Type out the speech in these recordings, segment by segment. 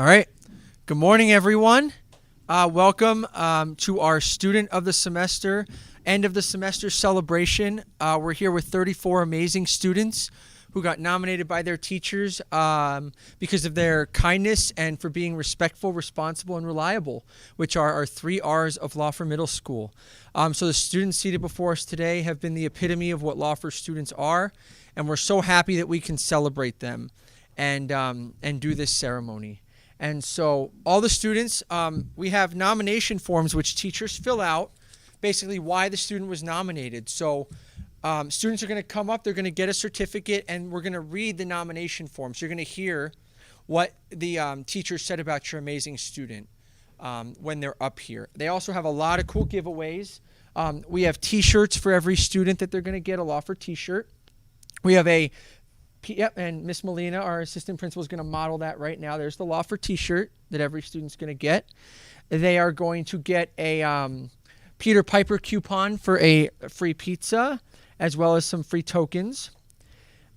All right. Good morning, everyone. Welcome to our Student of the Semester, end of the semester celebration. We're here with 34 amazing students who got nominated by their teachers because of their kindness and for being respectful, responsible, and reliable, which are our 3 R's of Lauffer Middle School. So the students seated before us today have been the epitome of what Lauffer students are, and we're so happy that we can celebrate them and do this ceremony. And so all the students, we have nomination forms which teachers fill out, basically why the student was nominated. So students are going to come up, they're going to get a certificate, and we're going to read the nomination forms. You're going to hear what the teacher said about your amazing student when they're up here. They also have a lot of cool giveaways. We have t-shirts for every student that they're going to get, a Lauffer t-shirt. We have and Miss Molina, our assistant principal, is going to model that right now. There's the Lauffer t-shirt that every student's going to get. They are going to get a Peter Piper coupon for a free pizza, as well as some free tokens.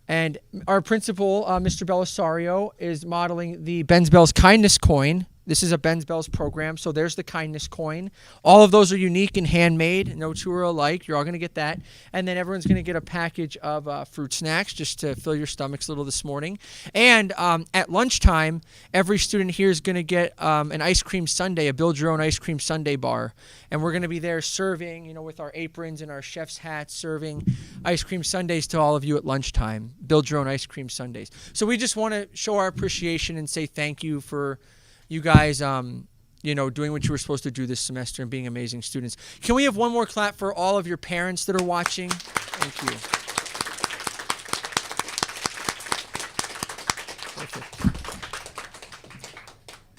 And our principal, Mr. Osario, is modeling the Ben's Bells Kindness Coin. This is a Ben's Bells program, so there's the kindness coin. All of those are unique and handmade. No two are alike. You're all going to get that. And then everyone's going to get a package of fruit snacks just to fill your stomachs a little this morning. And at lunchtime, every student here is going to get an ice cream sundae, a build-your-own ice cream sundae bar. And we're going to be there serving, with our aprons and our chef's hats, serving ice cream sundaes to all of you at lunchtime. Build-your-own ice cream sundaes. So we just want to show our appreciation and say thank you for you guys, doing what you were supposed to do this semester and being amazing students. Can we have one more clap for all of your parents that are watching? Thank you. Perfect.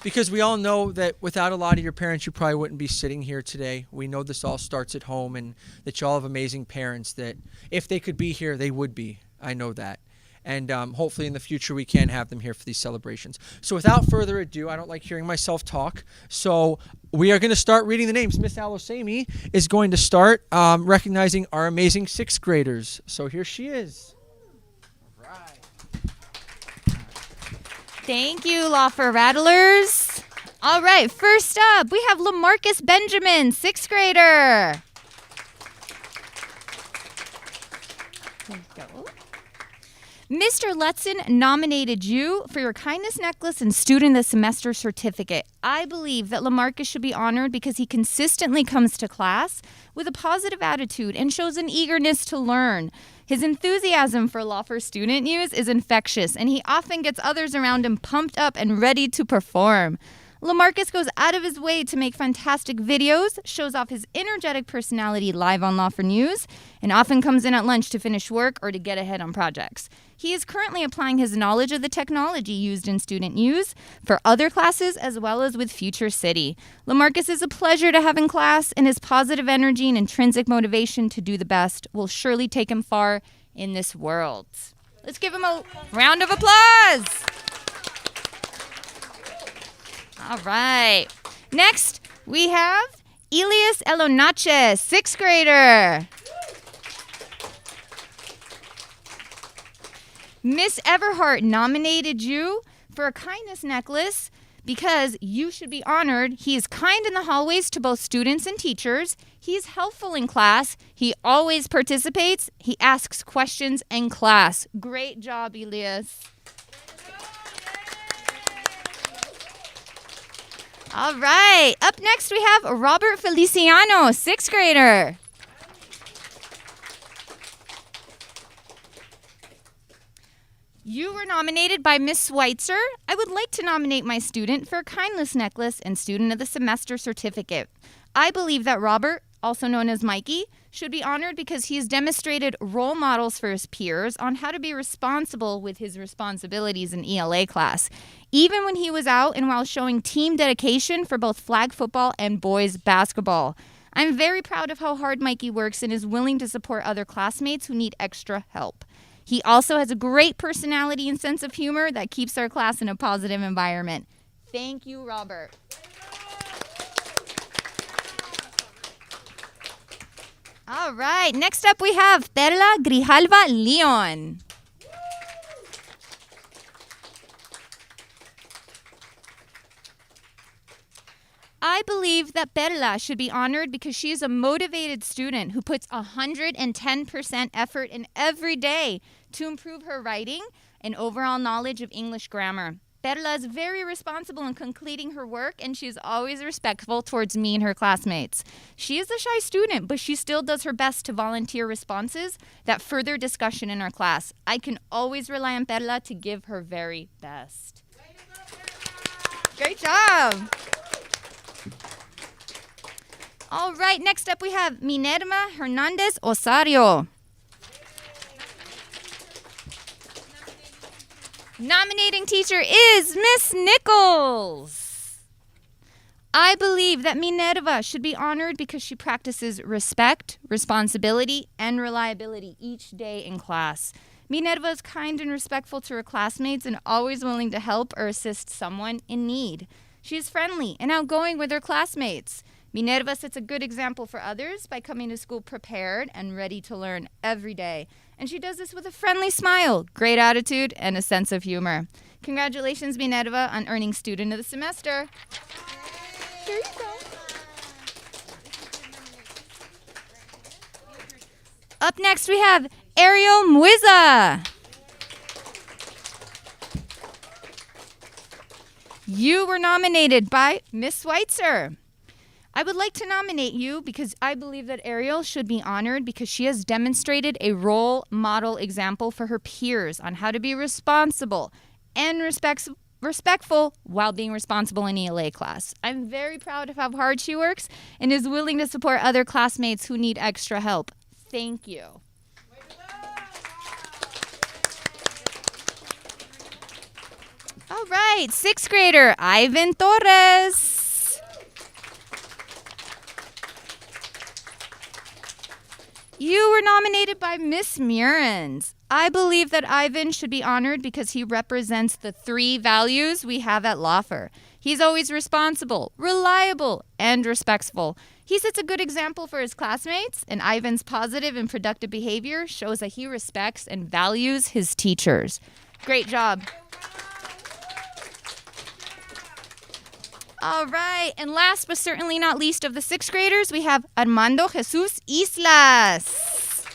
Because we all know that without a lot of your parents, you probably wouldn't be sitting here today. We know this all starts at home and that you all have amazing parents that if they could be here, they would be. I know that. And hopefully in the future we can have them here for these celebrations. So without further ado, I don't like hearing myself talk. So we are going to start reading the names. Miss Alosami is going to start recognizing our amazing 6th graders. So here she is. All right. Thank you, Lauffer Rattlers. All right, first up, we have Lamarcus Benjamin, 6th grader. There you go. Mr. Letson nominated you for your kindness necklace and student of the semester certificate. I believe that Lamarcus should be honored because he consistently comes to class with a positive attitude and shows an eagerness to learn. His enthusiasm for Lauffer student news is infectious, and he often gets others around him pumped up and ready to perform. Lamarcus goes out of his way to make fantastic videos, shows off his energetic personality live on Lauffer News, and often comes in at lunch to finish work or to get ahead on projects. He is currently applying his knowledge of the technology used in student news for other classes as well as with Future City. Lamarcus is a pleasure to have in class, and his positive energy and intrinsic motivation to do the best will surely take him far in this world. Let's give him a round of applause. All right. Next, we have Elias Ellonache, 6th grader. Miss Everhart nominated you for a kindness necklace because you should be honored. He is kind in the hallways to both students and teachers. He's helpful in class. He always participates. He asks questions in class. Great job, Elias. All right. Up next, we have Robert Feliciano, 6th grader. You were nominated by Miss Schweitzer. I would like to nominate my student for a kindness necklace and student of the semester certificate. I believe that Robert, also known as Mikey, should be honored because he has demonstrated role models for his peers on how to be responsible with his responsibilities in ELA class, even when he was out and while showing team dedication for both flag football and boys basketball. I'm very proud of how hard Mikey works and is willing to support other classmates who need extra help. He also has a great personality and sense of humor that keeps our class in a positive environment. Thank you, Robert. All right, next up we have Perla Grijalva Leon. I believe that Perla should be honored because she is a motivated student who puts 110% effort in every day to improve her writing and overall knowledge of English grammar. Perla is very responsible in completing her work, and she is always respectful towards me and her classmates. She is a shy student, but she still does her best to volunteer responses that further discussion in our class. I can always rely on Perla to give her very best. Great job. All right, next up we have Minerma Hernandez Osario. Nominating teacher is Miss Nichols. I believe that Minerva should be honored because she practices respect, responsibility, and reliability each day in class. Minerva is kind and respectful to her classmates and always willing to help or assist someone in need. She is friendly and outgoing with her classmates. Minerva sets a good example for others by coming to school prepared and ready to learn every day. And she does this with a friendly smile, great attitude, and a sense of humor. Congratulations, Minerva, on earning Student of the Semester. Here you go. Up next, we have Ariel Muizza. You were nominated by Miss Schweitzer. I would like to nominate you because I believe that Ariel should be honored because she has demonstrated a role model example for her peers on how to be responsible and respectful while being responsible in ELA class. I'm very proud of how hard she works and is willing to support other classmates who need extra help. Thank you. All right, 6th grader Ivan Torres. You were nominated by Miss Murins. I believe that Ivan should be honored because he represents the 3 values we have at Lauffer. He's always responsible, reliable, and respectful. He sets a good example for his classmates, and Ivan's positive and productive behavior shows that he respects and values his teachers. Great job. All right, and last but certainly not least of the 6th graders, we have Armando Jesus Islas.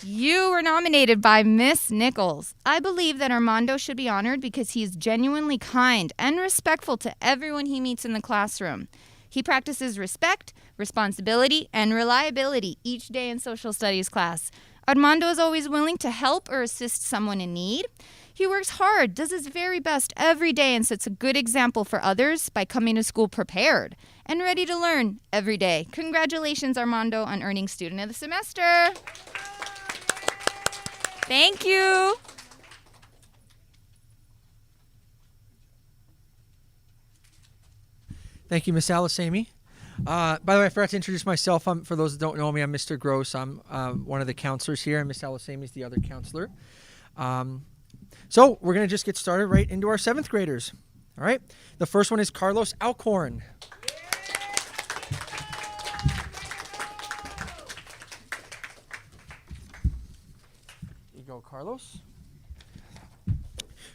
You were nominated by Miss Nichols. I believe that Armando should be honored because he is genuinely kind and respectful to everyone he meets in the classroom. He practices respect, responsibility, and reliability each day in social studies class. Armando is always willing to help or assist someone in need. He works hard, does his very best every day, and sets a good example for others by coming to school prepared and ready to learn every day. Congratulations, Armando, on earning Student of the Semester. Thank you. Thank you, Miss Alisamy. By the way, I forgot to introduce myself. For those that don't know me, I'm Mr. Gross. I'm one of the counselors here, and Miss Alisamy is the other counselor. So we're going to just get started right into our 7th graders. All right. The first one is Carlos Alcorn. Here you go, Carlos.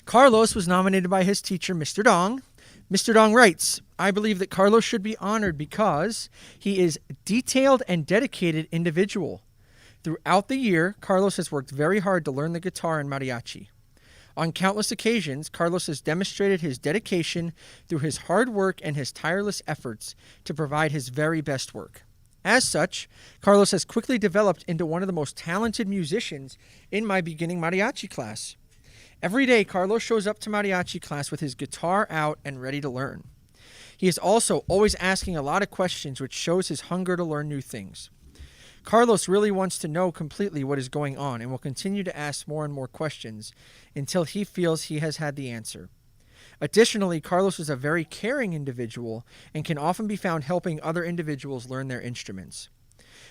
Carlos was nominated by his teacher, Mr. Dong. Mr. Dong writes, I believe that Carlos should be honored because he is a detailed and dedicated individual. Throughout the year, Carlos has worked very hard to learn the guitar and mariachi. On countless occasions, Carlos has demonstrated his dedication through his hard work and his tireless efforts to provide his very best work. As such, Carlos has quickly developed into one of the most talented musicians in my beginning mariachi class. Every day, Carlos shows up to mariachi class with his guitar out and ready to learn. He is also always asking a lot of questions, which shows his hunger to learn new things. Carlos really wants to know completely what is going on and will continue to ask more and more questions until he feels he has had the answer. Additionally, Carlos is a very caring individual and can often be found helping other individuals learn their instruments.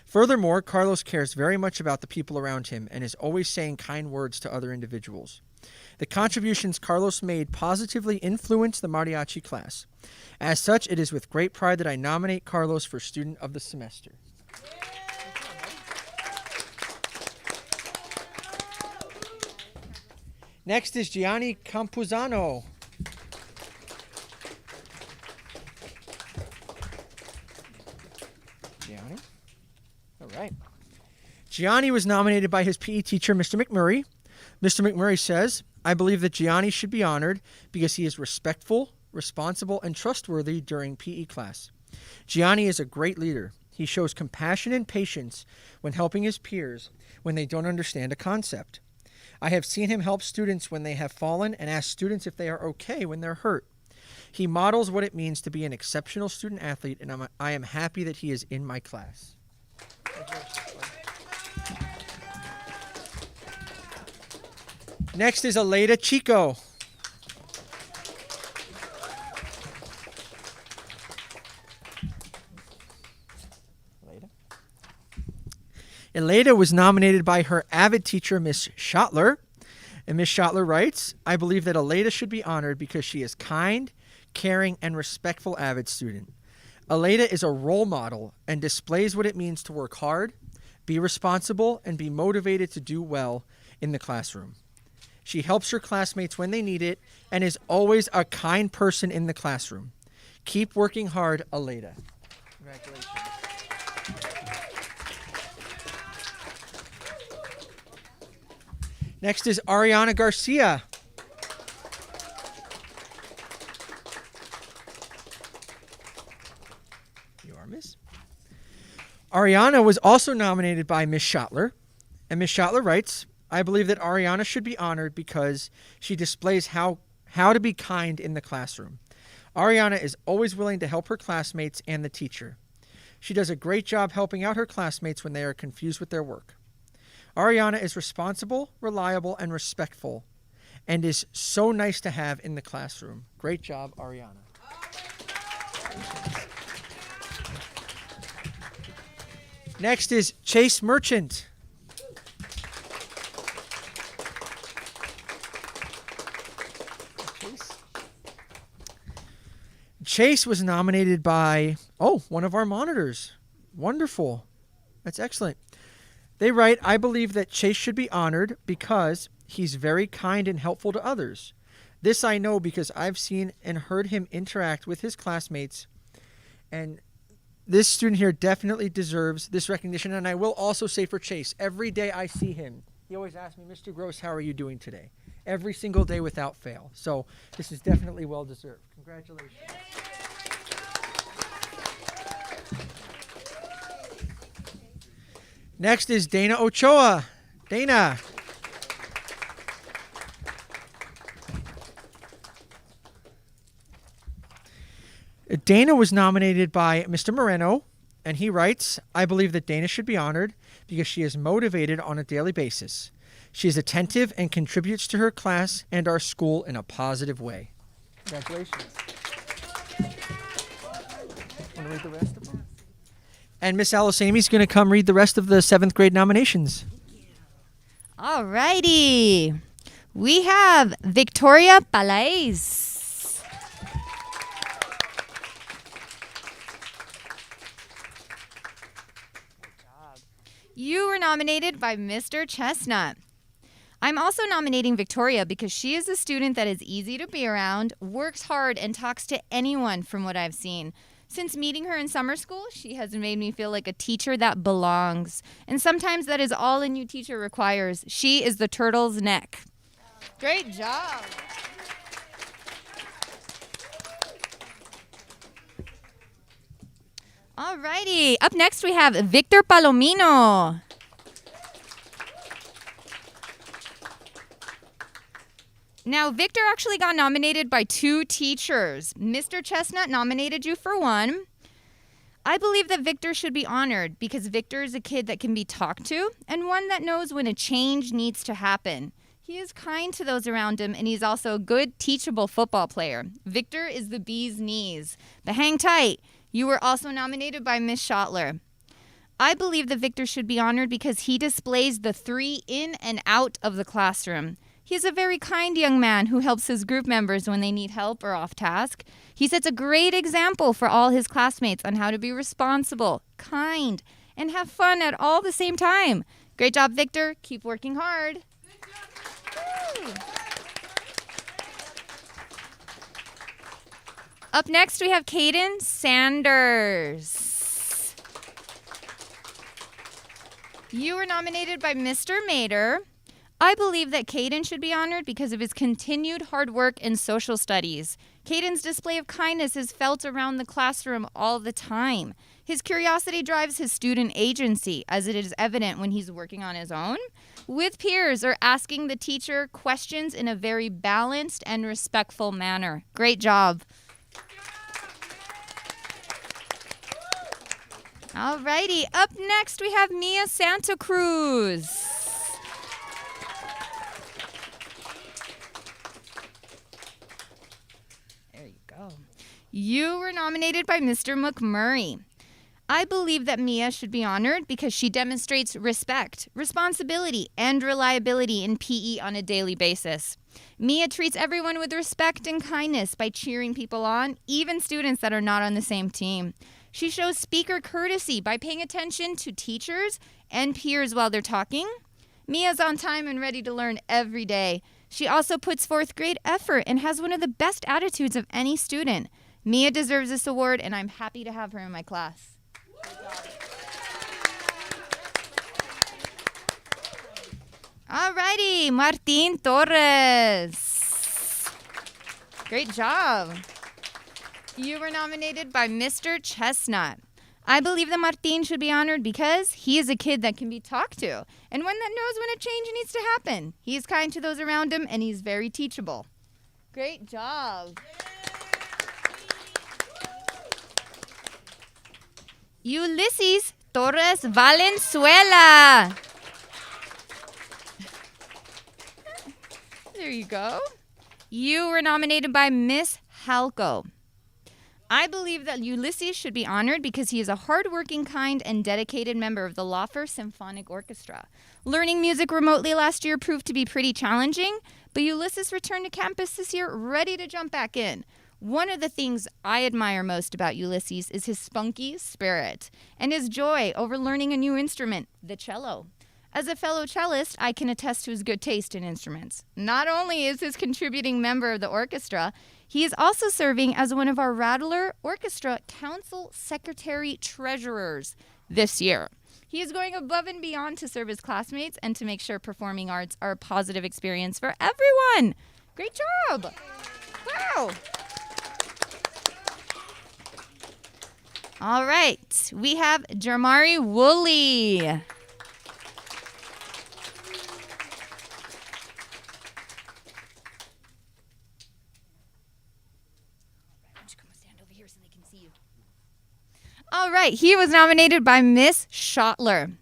Furthermore, Carlos cares very much about the people around him and is always saying kind words to other individuals. The contributions Carlos made positively influenced the mariachi class. As such, it is with great pride that I nominate Carlos for Student of the Semester. Next is Gianni Compusano. Gianni. All right. Gianni was nominated by his PE teacher, Mr. McMurray. Mr. McMurray says, I believe that Gianni should be honored because he is respectful, responsible, and trustworthy during PE class. Gianni is a great leader. He shows compassion and patience when helping his peers when they don't understand a concept. I have seen him help students when they have fallen and ask students if they are okay when they're hurt. He models what it means to be an exceptional student athlete, and I am happy that he is in my class. Next is Elena Chico. Elena was nominated by her avid teacher, Miss Schottler. And Miss Schottler writes, I believe that Elena should be honored because she is kind, caring, and respectful avid student. Elena is a role model and displays what it means to work hard, be responsible, and be motivated to do well in the classroom. She helps her classmates when they need it and is always a kind person in the classroom. Keep working hard, Elena. Congratulations. Next is Ariana Garcia. You are, Miss. Ariana was also nominated by Miss Schottler. And Miss Schottler writes, I believe that Ariana should be honored because she displays how to be kind in the classroom. Ariana is always willing to help her classmates and the teacher. She does a great job helping out her classmates when they are confused with their work. Ariana is responsible, reliable, and respectful, and is so nice to have in the classroom. Great job, Ariana. Next is Chase Merchant. Chase was nominated by, one of our monitors. Wonderful. That's excellent. They write, I believe that Chase should be honored because he's very kind and helpful to others. This I know because I've seen and heard him interact with his classmates. And this student here definitely deserves this recognition. And I will also say for Chase, every day I see him, he always asks me, Mr. Gross, how are you doing today? Every single day without fail. So this is definitely well deserved. Congratulations. Next is Dana Ochoa. Dana. Dana was nominated by Mr. Moreno, and he writes, I believe that Dana should be honored because she is motivated on a daily basis. She is attentive and contributes to her class and our school in a positive way. Congratulations. Want to read the rest of them? And Miss Alisamy is going to come read the rest of the 7th grade nominations. All righty. We have Victoria Palais. You were nominated by Mr. Chestnut. I'm also nominating Victoria because she is a student that is easy to be around, works hard, and talks to anyone from what I've seen. Since meeting her in summer school, she has made me feel like a teacher that belongs. And sometimes that is all a new teacher requires. She is the turtle's neck. Great job. All righty. Up next, we have Victor Palomino. Now, Victor actually got nominated by 2 teachers. Mr. Chestnut nominated you for 1. I believe that Victor should be honored because Victor is a kid that can be talked to and one that knows when a change needs to happen. He is kind to those around him, and he's also a good, teachable football player. Victor is the bee's knees. But hang tight. You were also nominated by Miss Schottler. I believe that Victor should be honored because he displays the 3 in and out of the classroom. He is a very kind young man who helps his group members when they need help or off task. He sets a great example for all his classmates on how to be responsible, kind, and have fun at all the same time. Great job, Victor. Keep working hard. Good job. Up next, we have Caden Sanders. You were nominated by Mr. Mater. I believe that Caden should be honored because of his continued hard work in social studies. Caden's display of kindness is felt around the classroom all the time. His curiosity drives his student agency, as it is evident when he's working on his own, with peers, or asking the teacher questions in a very balanced and respectful manner. Great job. Alrighty, up next we have Mia Santa Cruz. There you go. You were nominated by Mr. McMurray. I believe that Mia should be honored because she demonstrates respect, responsibility, and reliability in PE on a daily basis. Mia treats everyone with respect and kindness by cheering people on, even students that are not on the same team. She shows speaker courtesy by paying attention to teachers and peers while they're talking. Mia's on time and ready to learn every day. She also puts forth great effort and has one of the best attitudes of any student. Mia deserves this award, and I'm happy to have her in my class. Alrighty, Martin Torres. Great job. You were nominated by Mr. Chestnut. I believe that Martin should be honored because he is a kid that can be talked to and one that knows when a change needs to happen. He is kind to those around him and he's very teachable. Great job. Ulysses Torres Valenzuela. There you go. You were nominated by Miss Halco. I believe that Ulysses should be honored because he is a hardworking, kind, and dedicated member of the Lauffer Symphonic Orchestra. Learning music remotely last year proved to be pretty challenging, but Ulysses returned to campus this year ready to jump back in. One of the things I admire most about Ulysses is his spunky spirit and his joy over learning a new instrument, the cello. As a fellow cellist, I can attest to his good taste in instruments. Not only is he a contributing member of the orchestra, he is also serving as one of our Rattler Orchestra Council Secretary Treasurers this year. He is going above and beyond to serve his classmates and to make sure performing arts are a positive experience for everyone. Great job. Wow. All right, we have Dramari Woolly. All right, he was nominated by Miss Schottler.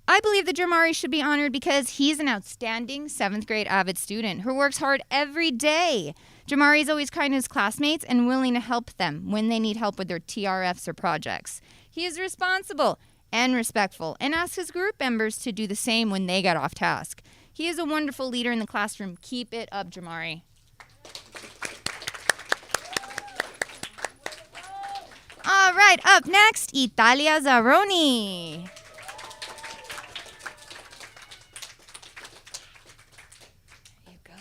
I believe that Dramari should be honored because he's an outstanding 7th grade avid student who works hard every day. Dramari is always kind to his classmates and willing to help them when they need help with their TRFs or projects. He is responsible and respectful and asks his group members to do the same when they get off task. He is a wonderful leader in the classroom. Keep it up, Dramari. All right, up next, Italia Zaroni. There you go.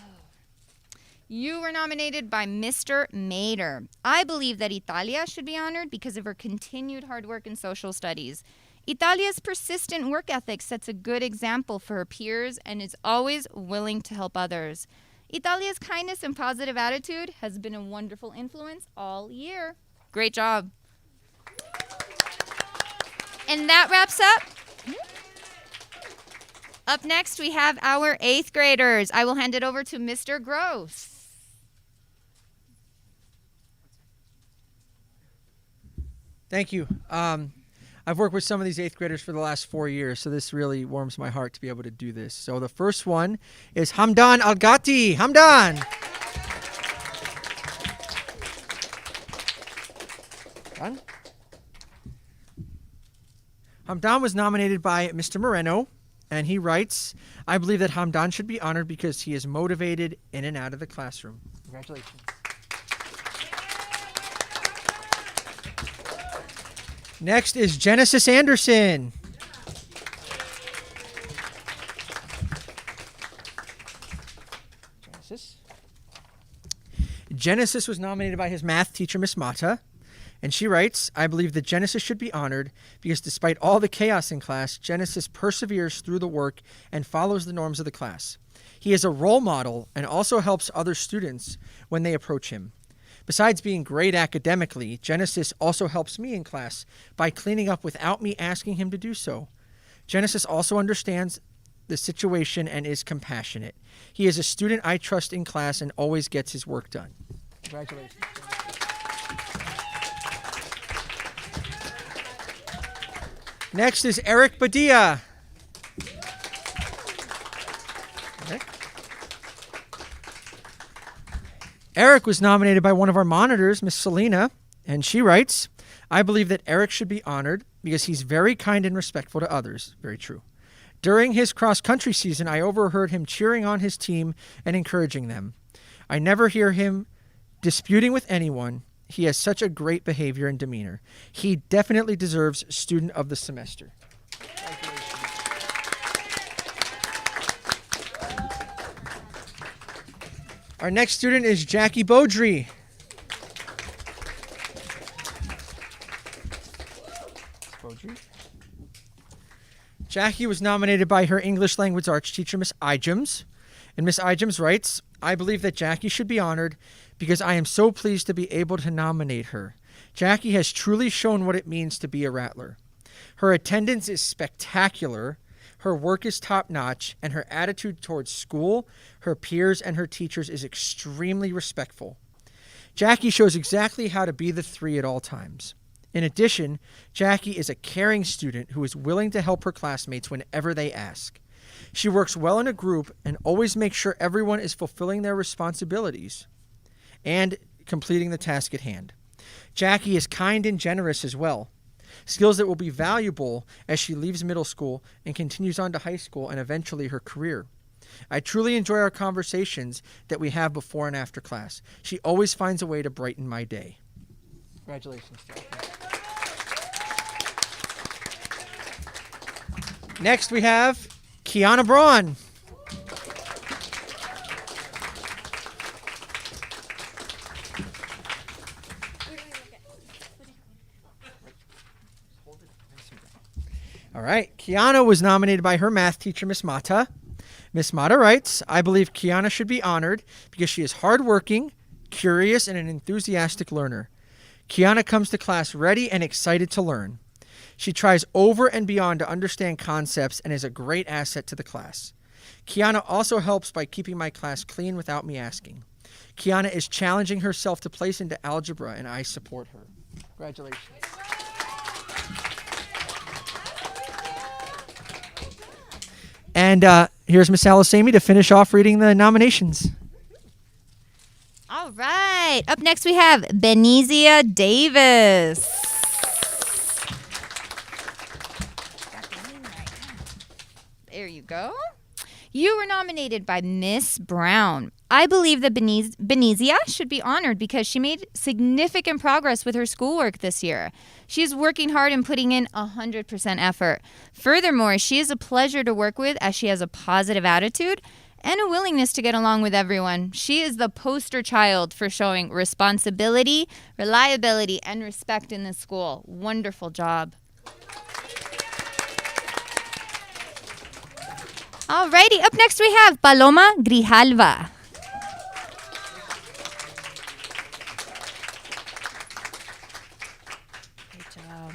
You were nominated by Mr. Mater. I believe that Italia should be honored because of her continued hard work in social studies. Italia's persistent work ethic sets a good example for her peers and is always willing to help others. Italia's kindness and positive attitude has been a wonderful influence all year. Great job. And that wraps up. Up next, we have our 8th graders. I will hand it over to Mr. Gross. Thank you. I've worked with some of these 8th graders for the last 4 years, so this really warms my heart to be able to do this. So the first one is Hamdan Algati. Hamdan. Done? Hamdan was nominated by Mr. Moreno, and he writes, I believe that Hamdan should be honored because he is motivated in and out of the classroom. Congratulations. Next is Genesis Anderson. Genesis was nominated by his math teacher, Miss Mata. And she writes, I believe that Genesis should be honored because despite all the chaos in class, Genesis perseveres through the work and follows the norms of the class. He is a role model and also helps other students when they approach him. Besides being great academically, Genesis also helps me in class by cleaning up without me asking him to do so. Genesis also understands the situation and is compassionate. He is a student I trust in class and always gets his work done. Congratulations. Next is Eric Padilla. Eric was nominated by one of our monitors, Miss Selena, and she writes, I believe that Eric should be honored because he's very kind and respectful to others. Very true. During his cross-country season, I overheard him cheering on his team and encouraging them. I never hear him disputing with anyone. He has such a great behavior and demeanor. He definitely deserves Student of the Semester. Our next student is Jackie Beaudry. Jackie was nominated by her English language arts teacher, Miss Ijems. And Miss Ijems writes, I believe that Jackie should be honored because I am so pleased to be able to nominate her. Jackie has truly shown what it means to be a Rattler. Her attendance is spectacular, her work is top-notch, and her attitude towards school, her peers, and her teachers is extremely respectful. Jackie shows exactly how to be the three at all times. In addition, Jackie is a caring student who is willing to help her classmates whenever they ask. She works well in a group and always makes sure everyone is fulfilling their responsibilities and completing the task at hand. Jackie is kind and generous as well, skills that will be valuable as she leaves middle school and continues on to high school and eventually her career. I truly enjoy our conversations that we have before and after class. She always finds a way to brighten my day. Congratulations, Jackie. Next we have Kiana Braun. All right, Kiana was nominated by her math teacher, Miss Mata. Miss Mata writes, I believe Kiana should be honored because she is hardworking, curious, and an enthusiastic learner. Kiana comes to class ready and excited to learn. She tries over and beyond to understand concepts and is a great asset to the class. Kiana also helps by keeping my class clean without me asking. Kiana is challenging herself to place into algebra, and I support her. Congratulations. And here's Miss Alisamy to finish off reading the nominations. All right. Up next we have Benezia Davis. There you go. You were nominated by Miss Brown. I believe that Benezia should be honored because she made significant progress with her schoolwork this year. She is working hard and putting in 100% effort. Furthermore, she is a pleasure to work with as she has a positive attitude and a willingness to get along with everyone. She is the poster child for showing responsibility, reliability, and respect in the school. Wonderful job. Alrighty, up next we have Perla Grijalva. Good job.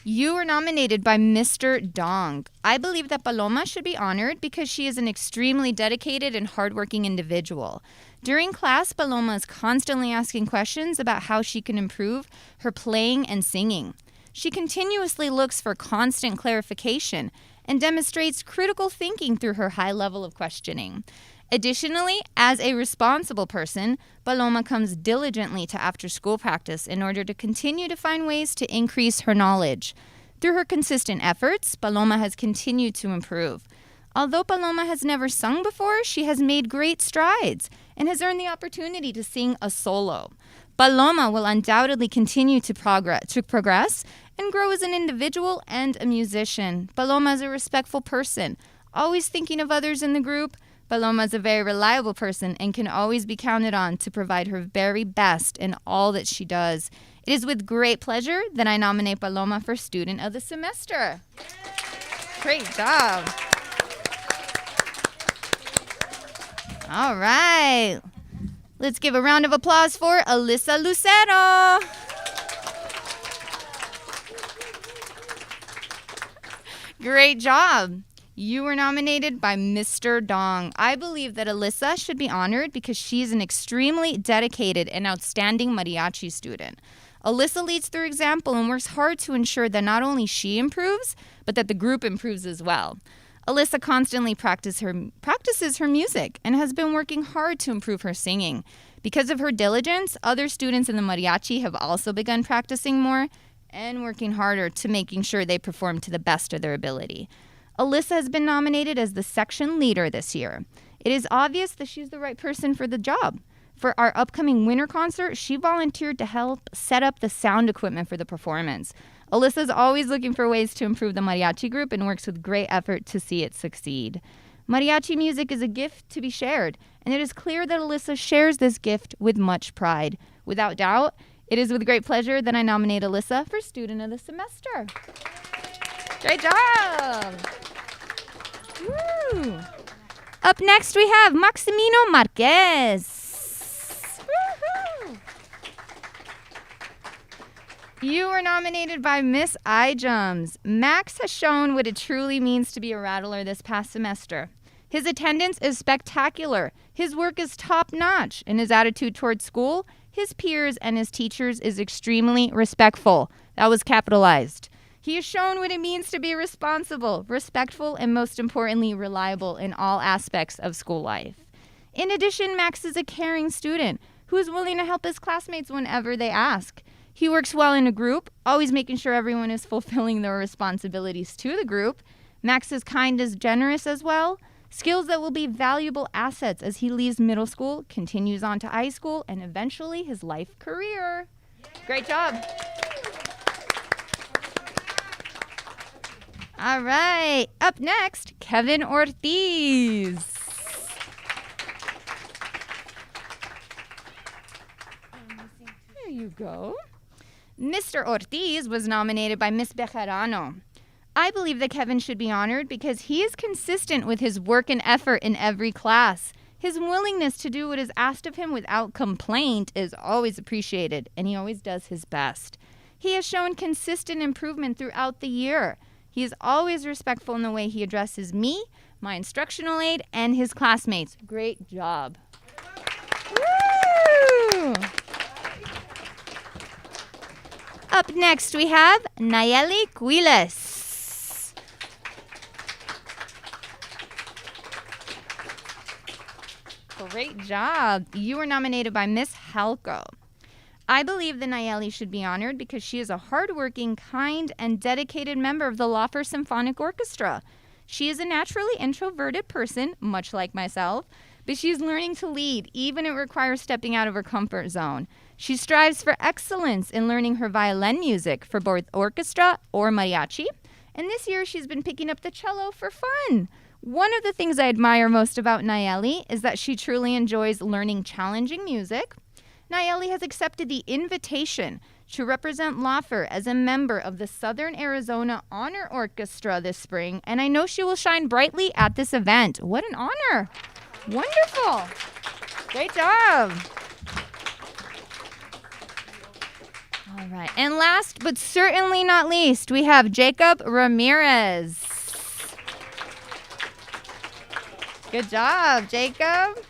You were nominated by Mr. Dong. I believe that Paloma should be honored because she is an extremely dedicated and hardworking individual. During class, Paloma is constantly asking questions about how she can improve her playing and singing. She continuously looks for constant clarification and demonstrates critical thinking through her high level of questioning. Additionally, as a responsible person, Paloma comes diligently to after-school practice in order to continue to find ways to increase her knowledge. Through her consistent efforts, Paloma has continued to improve. Although Paloma has never sung before, she has made great strides and has earned the opportunity to sing a solo. Paloma will undoubtedly continue to progress and grow as an individual and a musician. Paloma is a respectful person, always thinking of others in the group. Paloma is a very reliable person and can always be counted on to provide her very best in all that she does. It is with great pleasure that I nominate Paloma for Student of the Semester. Great job. All right. Let's give a round of applause for Alyssa Lucero. Great job. You were nominated by Mr. Dong. I believe that Alyssa should be honored because she's an extremely dedicated and outstanding mariachi student. Alyssa leads through example and works hard to ensure that not only she improves, but that the group improves as well. Alyssa constantly practices her music and has been working hard to improve her singing. Because of her diligence, other students in the mariachi have also begun practicing more and working harder to making sure they perform to the best of their ability. Alyssa has been nominated as the section leader this year. It is obvious that she's the right person for the job. For our upcoming winter concert, she volunteered to help set up the sound equipment for the performance. Alyssa's always looking for ways to improve the mariachi group and works with great effort to see it succeed. Mariachi music is a gift to be shared, and it is clear that Alyssa shares this gift with much pride. Without doubt, it is with great pleasure that I nominate Alyssa for Student of the Semester. Great job! Woo. Up next, we have Maximino Marquez. Woo-hoo. You were nominated by Miss iJums. Max has shown what it truly means to be a rattler this past semester. His attendance is spectacular. His work is top-notch, and his attitude towards school, his peers, and his teachers is extremely respectful. That was capitalized. He has shown what it means to be responsible, respectful, and most importantly, reliable in all aspects of school life. In addition, Max is a caring student who is willing to help his classmates whenever they ask. He works well in a group, always making sure everyone is fulfilling their responsibilities to the group. Max is kind and generous as well, skills that will be valuable assets as he leaves middle school, continues on to high school, and eventually his life career. Great job. All right, up next, Kevin Ortiz. There you go. Mr. Ortiz was nominated by Miss Bejarano. I believe that Kevin should be honored because he is consistent with his work and effort in every class. His willingness to do what is asked of him without complaint is always appreciated, and he always does his best. He has shown consistent improvement throughout the year. He is always respectful in the way he addresses me, my instructional aide, and his classmates. Great job. Woo! Up next, we have Naeli Quiles. Great job. You were nominated by Miss Halco. I believe that Naeli should be honored because she is a hardworking, kind, and dedicated member of the Lauffer Symphonic Orchestra. She is a naturally introverted person, much like myself, but she is learning to lead, even if it requires stepping out of her comfort zone. She strives for excellence in learning her violin music for both orchestra or mariachi, and this year she's been picking up the cello for fun. One of the things I admire most about Naeli is that she truly enjoys learning challenging music. Naeli has accepted the invitation to represent Lauffer as a member of the Southern Arizona Honor Orchestra this spring, and I know she will shine brightly at this event. What an honor. Wonderful. Great job. All right, and last but certainly not least, we have Jacob Ramirez. Good job, Jacob.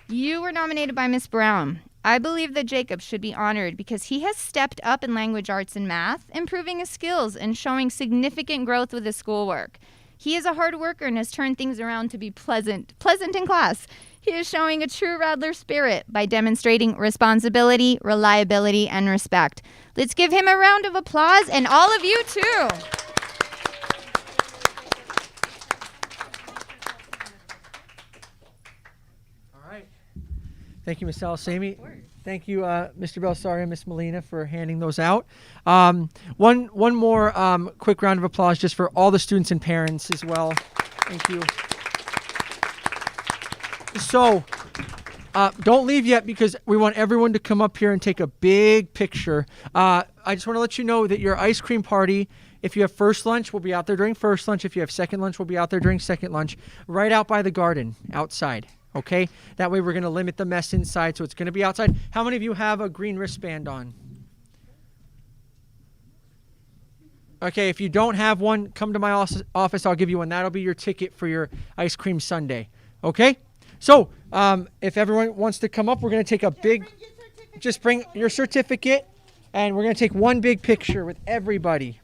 You were nominated by Miss Brown. I believe that Jacob should be honored because he has stepped up in language arts and math, improving his skills and showing significant growth with his schoolwork. He is a hard worker and has turned things around to be pleasant in class. He is showing a true Rattler spirit by demonstrating responsibility, reliability, and respect. Let's give him a round of applause, and all of you too. Thank you, Ms. Salasami. Thank you, Mr. Belsario and Ms. Molina for handing those out. One more quick round of applause just for all the students and parents as well. Thank you. So don't leave yet because we want everyone to come up here and take a big picture. I just want to let you know that your ice cream party, if you have first lunch, we'll be out there during first lunch. If you have second lunch, we'll be out there during second lunch, right out by the garden, outside. Okay? That way we're going to limit the mess inside, so it's going to be outside. How many of you have a green wristband on? Okay, if you don't have one, come to my office. I'll give you one. That'll be your ticket for your ice cream sundae. Okay? So, if everyone wants to come up, we're going to take a big... Just bring your certificate, and we're going to take one big picture with everybody.